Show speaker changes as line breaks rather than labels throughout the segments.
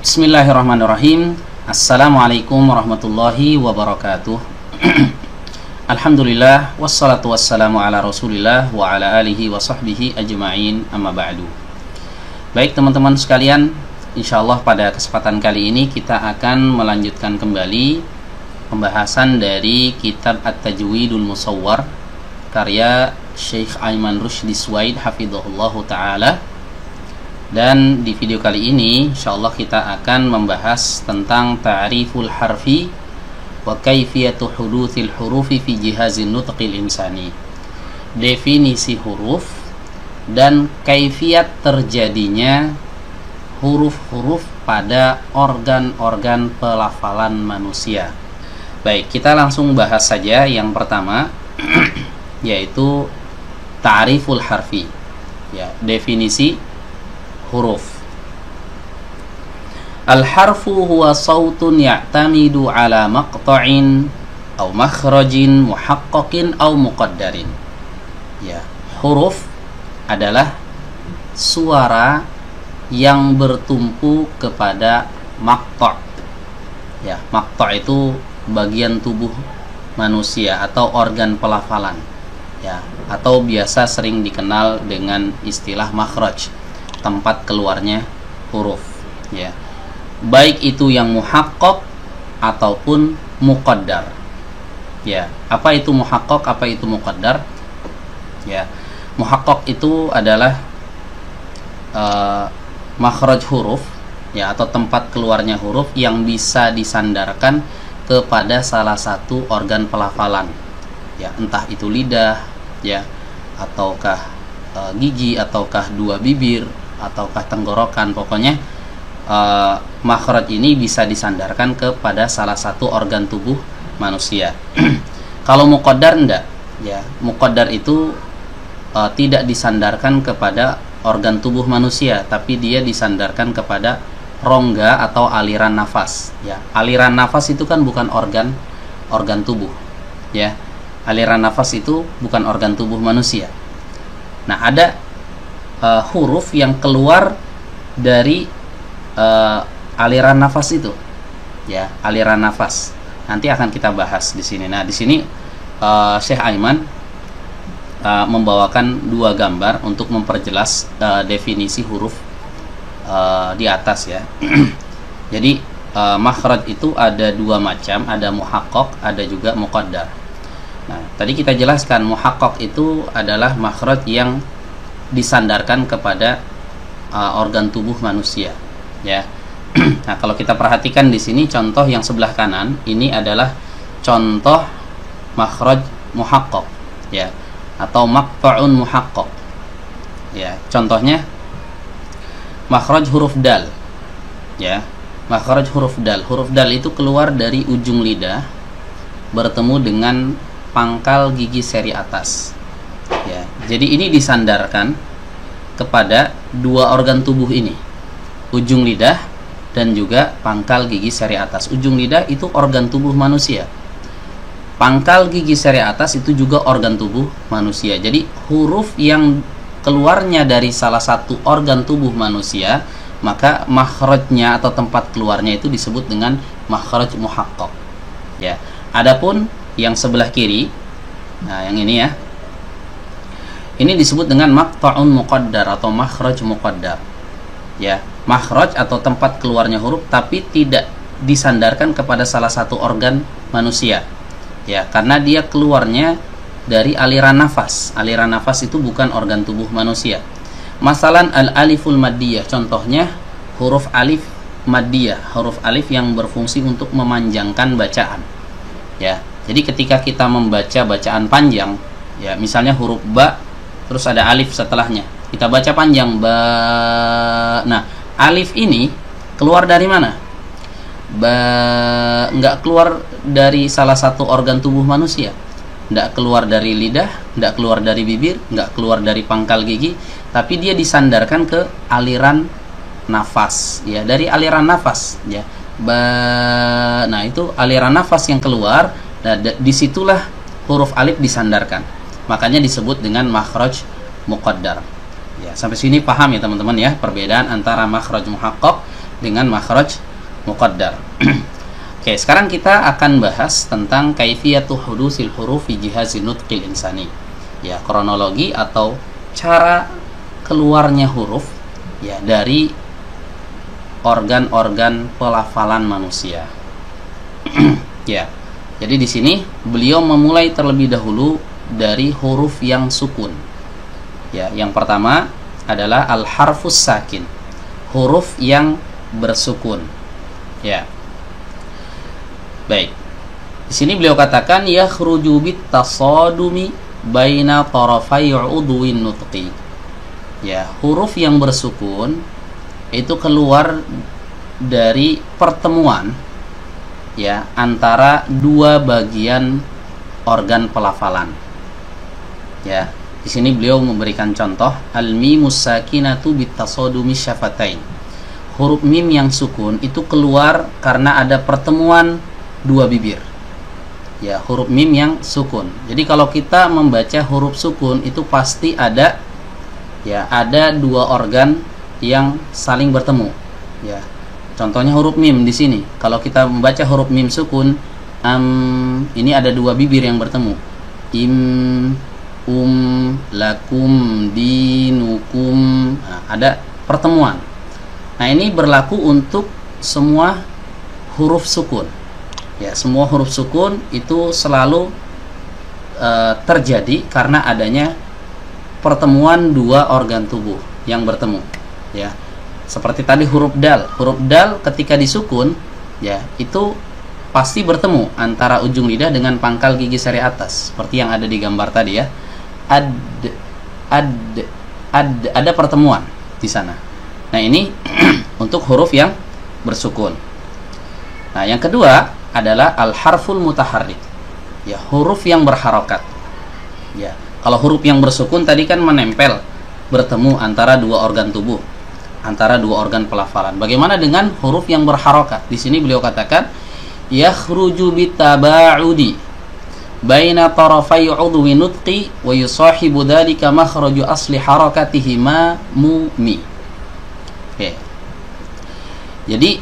Bismillahirrahmanirrahim. Assalamualaikum warahmatullahi wabarakatuh. Alhamdulillah, wassalatu wassalamu ala rasulillah wa ala alihi wa sahbihi ajma'in, amma ba'du. Baik teman-teman sekalian, insyaallah pada kesempatan kali ini kita akan melanjutkan kembali pembahasan dari kitab At-Tajwidul Musawwar karya Syekh Ayman Rushdi Suwaid hafizahullahu ta'ala. Dan di video kali ini insyaallah kita akan membahas tentang ta'riful harfi wa kaifiyatu hudutsil hurufi fi jihazin nutqil insani. Definisi huruf dan kaifiat terjadinya huruf-huruf pada organ-organ pelafalan manusia. Baik, kita langsung bahas saja yang pertama yaitu ta'riful harfi. Ya, definisi huruf. Al-harfu huwa sautun ya'tamidu ala maqta'in aw makhrajin muhaqqaqin aw muqaddarin. Ya, huruf adalah suara yang bertumpu kepada maqta'. Ya, maqta' itu bagian tubuh manusia atau organ pelafalan. Ya, atau biasa sering dikenal dengan istilah makhraj, tempat keluarnya huruf, ya, baik itu yang muhaqqaq ataupun muqaddar. Ya, apa itu muhaqqaq, apa itu muqaddar? Ya, muhaqqaq itu adalah makhraj huruf, ya, atau tempat keluarnya huruf yang bisa disandarkan kepada salah satu organ pelafalan, ya, entah itu lidah, ya, ataukah gigi, ataukah dua bibir, ataukah tenggorokan. Pokoknya makhraj ini bisa disandarkan kepada salah satu organ tubuh manusia. Kalau muqaddar enggak, ya, muqaddar itu tidak disandarkan kepada organ tubuh manusia, tapi dia disandarkan kepada rongga atau aliran nafas. Ya, aliran nafas itu kan bukan organ tubuh, ya, aliran nafas itu bukan organ tubuh manusia. Nah, ada huruf yang keluar dari aliran nafas itu, ya, aliran nafas. Nanti akan kita bahas di sini. Nah, di sini Syekh Ayman membawakan dua gambar untuk memperjelas definisi huruf di atas, ya. Jadi makhraj itu ada dua macam, ada muhaqqaq, ada juga muqaddar. Nah, tadi kita jelaskan muhaqqaq itu adalah makhraj yang disandarkan kepada organ tubuh manusia, ya. Nah, kalau kita perhatikan di sini contoh yang sebelah kanan ini adalah contoh makhraj muhaqqaq, ya, atau maqta'un muhaqqaq. Ya, contohnya makhraj huruf dal, ya. Makhraj huruf dal. Huruf dal itu keluar dari ujung lidah bertemu dengan pangkal gigi seri atas. Ya, jadi ini disandarkan kepada dua organ tubuh ini, ujung lidah dan juga pangkal gigi seri atas. Ujung lidah itu organ tubuh manusia, pangkal gigi seri atas itu juga organ tubuh manusia. Jadi huruf yang keluarnya dari salah satu organ tubuh manusia, maka makhrajnya atau tempat keluarnya itu disebut dengan makhraj muhaqqaq, ya. Adapun yang sebelah kiri, nah yang ini, ya, ini disebut dengan maqta'un muqaddar atau makhraj muqaddar, ya. Makhraj atau tempat keluarnya huruf tapi tidak disandarkan kepada salah satu organ manusia, ya, karena dia keluarnya dari aliran nafas. Aliran nafas itu bukan organ tubuh manusia. Masalan al-aliful maddiyah, contohnya huruf alif maddiyah, huruf alif yang berfungsi untuk memanjangkan bacaan, ya. Jadi ketika kita membaca bacaan panjang, ya, misalnya huruf ba terus ada alif setelahnya, kita baca panjang ba. Nah, alif ini keluar dari mana? Ba, enggak keluar dari salah satu organ tubuh manusia, enggak keluar dari lidah, enggak keluar dari bibir, enggak keluar dari pangkal gigi, tapi dia disandarkan ke aliran nafas, ya, dari aliran nafas, ya. Ba, nah itu aliran nafas yang keluar. Nah, disitulah huruf alif disandarkan. Makanya disebut dengan makhraj muqaddar. Ya, sampai sini paham ya teman-teman ya, perbedaan antara makhraj muhaqqaq dengan makhraj muqaddar. Oke, sekarang kita akan bahas tentang kaifiyatu hudusil huruf fi jihazin nutqil insani. Ya, kronologi atau cara keluarnya huruf ya dari organ-organ pelafalan manusia. Ya. Jadi di sini beliau memulai terlebih dahulu dari huruf yang sukun. Ya, yang pertama adalah al-harfus sakin. Huruf yang bersukun. Ya. Baik. Di sini beliau katakan yakhruju bit tasadumi baina tarafai udwin nutqi. Ya, huruf yang bersukun itu keluar dari pertemuan ya antara dua bagian organ pelafalan. Ya, di sini beliau memberikan contoh al-mimus sakinatu bit tasadumi syafatain. Huruf mim yang sukun itu keluar karena ada pertemuan dua bibir. Ya, huruf mim yang sukun. Jadi kalau kita membaca huruf sukun itu pasti ada ya, ada dua organ yang saling bertemu. Ya. Contohnya huruf mim di sini. Kalau kita membaca huruf mim sukun, ini ada dua bibir yang bertemu. Lakum, dinukum. Nah, ada pertemuan. Nah, ini berlaku untuk semua huruf sukun. Ya, semua huruf sukun itu selalu terjadi karena adanya pertemuan dua organ tubuh yang bertemu. Ya, seperti tadi huruf dal. Huruf dal ketika disukun, ya itu pasti bertemu antara ujung lidah dengan pangkal gigi seri atas, seperti yang ada di gambar tadi ya. Ada pertemuan di sana. Nah, ini untuk huruf yang bersukun. Nah, yang kedua adalah al-harful mutaharrik. Ya, huruf yang berharokat. Ya, kalau huruf yang bersukun tadi kan menempel, bertemu antara dua organ tubuh, antara dua organ pelafalan. Bagaimana dengan huruf yang berharokat? Di sini beliau katakan yakhruju bitaba'udi baina tarafai udwi nutqi wa yusahibu dzalika makhraju asli harakatihi ma mu mi. Oke. Jadi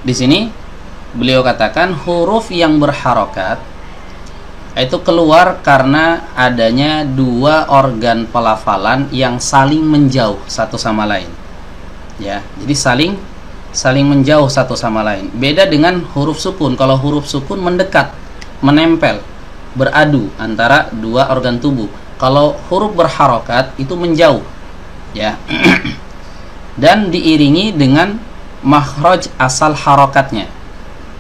di sini beliau katakan huruf yang berharokat itu keluar karena adanya dua organ pelafalan yang saling menjauh satu sama lain. Ya, jadi saling menjauh satu sama lain. Beda dengan huruf sukun. Kalau huruf sukun mendekat, menempel, beradu antara dua organ tubuh. Kalau huruf berharokat itu menjauh. Ya. Dan diiringi dengan makhraj asal harokatnya.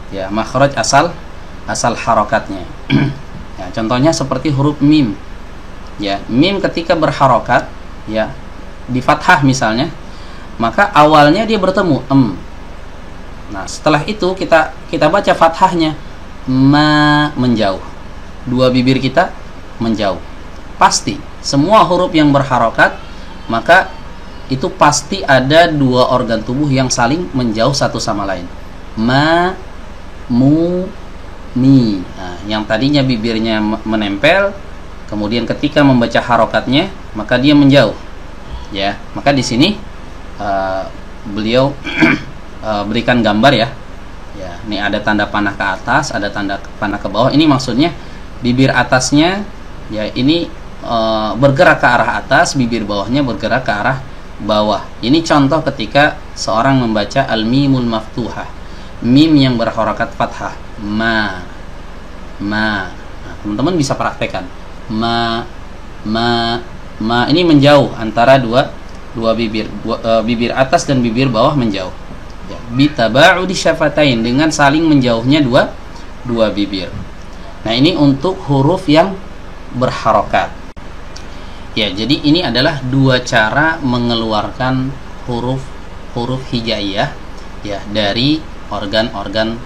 Ya, makhraj asal harokatnya. Ya, contohnya seperti huruf mim. Ya, mim ketika berharokat, ya, di fathah misalnya, maka awalnya dia bertemu Nah, setelah itu kita baca fathahnya, menjauh. Dua bibir kita menjauh. Pasti semua huruf yang berharokat, maka itu pasti ada dua organ tubuh yang saling menjauh satu sama lain. Mu, mi. Nah, yang tadinya bibirnya menempel, kemudian ketika membaca harokatnya, maka dia menjauh. Ya, maka di sini beliau berikan gambar ya. Ya, ini ada tanda panah ke atas, ada tanda panah ke bawah. Ini maksudnya bibir atasnya ya ini bergerak ke arah atas, bibir bawahnya bergerak ke arah bawah. Ini contoh ketika seorang membaca al-mimul maftuhah. Mim yang berharokat fathah, ma. Nah, teman-teman bisa praktekkan. Ma ini menjauh antara dua bibir, bibir atas dan bibir bawah menjauh. Ya, bitaba'udi syafatain, dengan saling menjauhnya dua bibir. Nah, ini untuk huruf yang berharokat. Ya, jadi ini adalah dua cara mengeluarkan huruf hijaiyah ya dari organ-organ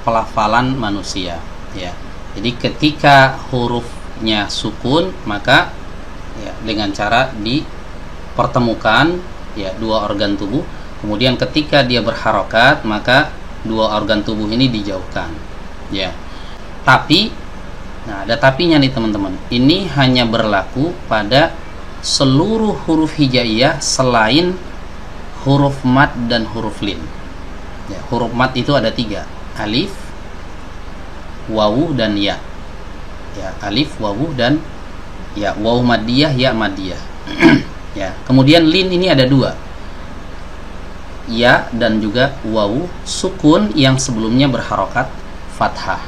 pelafalan manusia. Ya, jadi ketika hurufnya sukun, maka ya dengan cara dipertemukan ya dua organ tubuh. Kemudian ketika dia berharokat, maka dua organ tubuh ini dijauhkan. Ya. Tapi, nah ada tapinya nih teman-teman. Ini hanya berlaku pada seluruh huruf hijaiyah selain huruf mad dan huruf lin. Ya, huruf mat itu ada 3, alif, wawu, dan ya. Ya, alif, wawu, dan ya. Wawu madiyah, ya madiyah. Ya, kemudian lin ini ada 2, ya dan juga wawu sukun yang sebelumnya berharokat fathah.